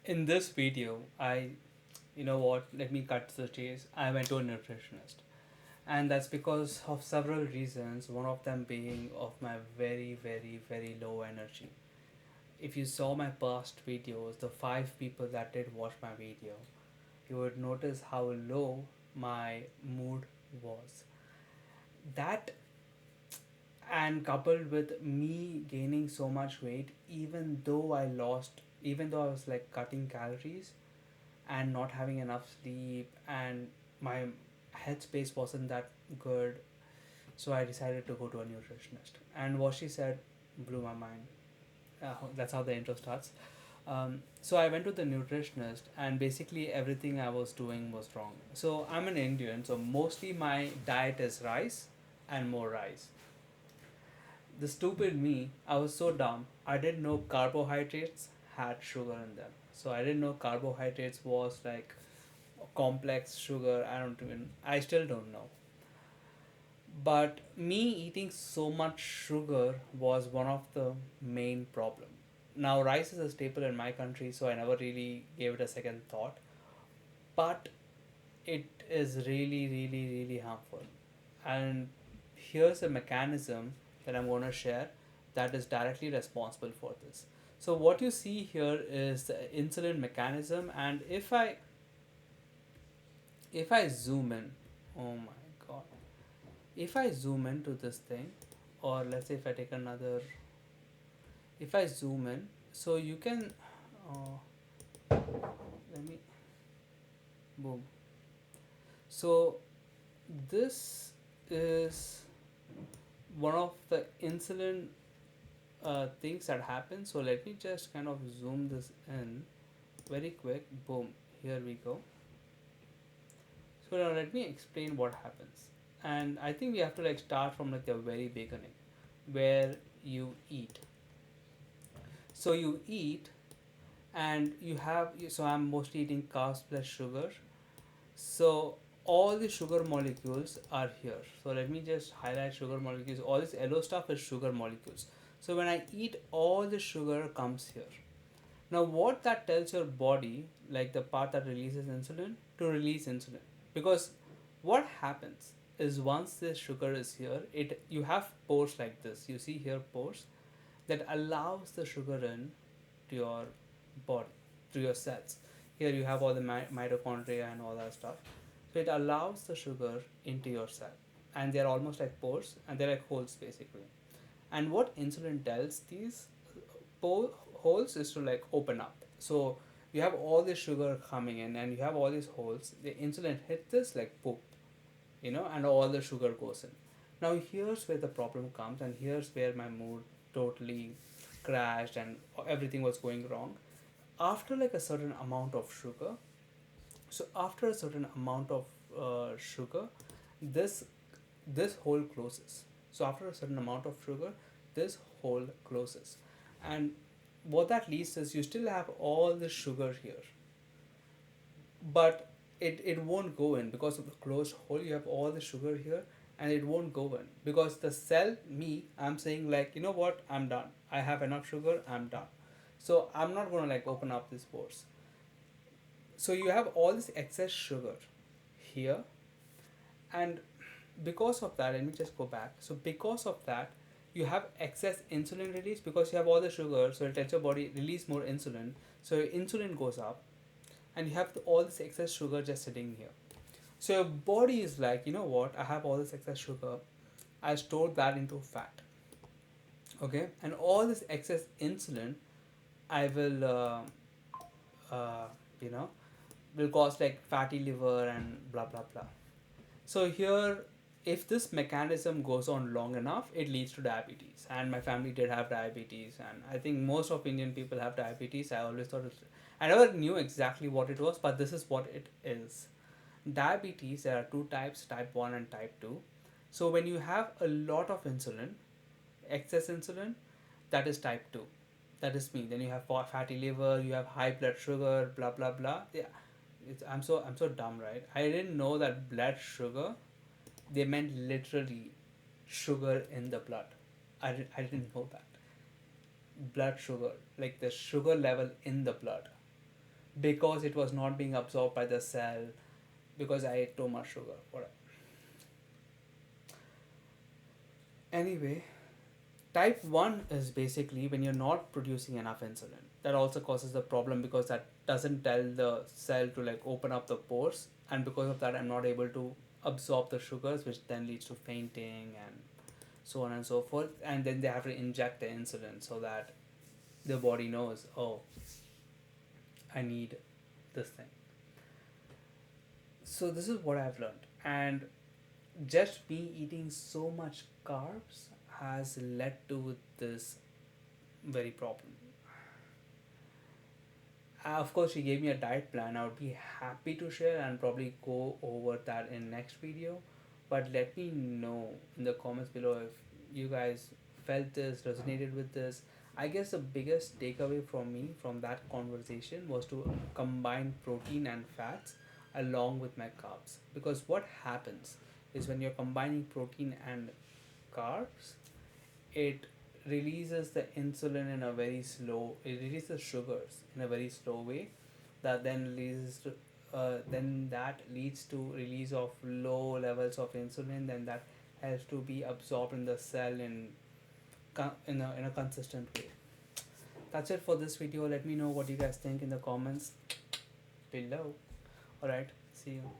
In this video, you know what, let me cut to the chase. I went to a nutritionist, and that's because of several reasons, one of them being of my very, very, very low energy. If you saw my past videos, the five people that did watch my video, you would notice how low my mood was. That, and coupled with me gaining so much weight, even though I was like cutting calories and not having enough sleep, and my headspace wasn't that good, so I decided to go to a nutritionist. And what she said blew my mind. That's how the intro starts. So I went to the nutritionist, and basically everything I was doing was wrong. So I'm an Indian, so mostly my diet is rice and more rice. The stupid me, I was so dumb. I didn't know carbohydrates had sugar in them. So I didn't know carbohydrates was like complex sugar. I still don't know. But me eating so much sugar was one of the main problem. Now rice is a staple in my country, so I never really gave it a second thought. But it is really, really, really harmful. And here's a mechanism that I'm going to share that is directly responsible for this. So what you see here is the insulin mechanism, and if I zoom in, oh my god, if I zoom into this thing, or let's say if I take another, if I zoom in, so you can, let me, boom. So this is one of the insulin things that happen. So let me just kind of zoom this in very quick. Boom, here we go. So now let me explain what happens. And I think we have to like start from like the very beginning, where you eat. So you eat, and you have, so I'm mostly eating carbs plus sugar. So all the sugar molecules are here. So let me just highlight sugar molecules. All this yellow stuff is sugar molecules. So when I eat, all the sugar comes here. Now what that tells your body, like the part that releases insulin, to release insulin. Because what happens is once this sugar is here, it you have pores like this. You see here pores that allows the sugar in to your body, to your cells. Here you have all the mitochondria and all that stuff. So it allows the sugar into your cell, and they're almost like pores, and they're like holes basically. And what insulin tells these holes is to like open up. So you have all this sugar coming in, and you have all these holes. The insulin hit this like poop, and all the sugar goes in. Now here's where the problem comes, and here's where my mood totally crashed and everything was going wrong. After like a certain amount of sugar, so after a certain amount of sugar, this this hole closes. So after a certain amount of sugar, this hole closes, and what that leads is you still have all the sugar here, but it won't go in because of the closed hole. You have all the sugar here, and it won't go in because the cell, me, I'm saying like, you know what, I'm done. I have enough sugar, I'm done. So I'm not gonna like open up these pores. So you have all this excess sugar here, and because of that, let me just go back. So because of that, you have excess insulin release because you have all the sugar, so it tells your body release more insulin. So your insulin goes up, and you have all this excess sugar just sitting here. So your body is like, you know what, I have all this excess sugar, I store that into fat. Okay, and all this excess insulin, I will uh, you know will cause like fatty liver and blah blah blah. So here, if this mechanism goes on long enough, it leads to diabetes. And my family did have diabetes, and I think most of Indian people have diabetes. I always thought I never knew exactly what it was, but this is what it is. Diabetes, there are two types, type 1 and type 2. So when you have a lot of insulin, excess insulin, that is type 2. That is me. Then you have fatty liver, you have high blood sugar, blah blah blah. Yeah, I'm so dumb, right? I didn't know that blood sugar, they meant literally sugar in the blood. I didn't know that. Blood sugar, like the sugar level in the blood. because it was not being absorbed by the cell because I ate too much sugar. Whatever. Anyway, type 1 is basically when you're not producing enough insulin. That also causes the problem because that doesn't tell the cell to like open up the pores, and because of that, I'm not able to absorb the sugars, which then leads to fainting and so on and so forth. And then they have to inject the insulin so that the body knows, oh, I need this thing. So, this is what I've learned. And just me eating so much carbs has led to this very problem. Of course, she gave me a diet plan. I would be happy to share and probably go over that in next video. But let me know in the comments below if you guys felt this, resonated with this. I guess the biggest takeaway from me from that conversation was to combine protein and fats along with my carbs. Because what happens is when you're combining protein and carbs, it releases the insulin in a very slow, it releases sugars in a very slow way that then leads to then that leads to release of low levels of insulin, then that has to be absorbed in the cell in a consistent way. That's it for this video. Let me know what you guys think in the comments below. All right, see you.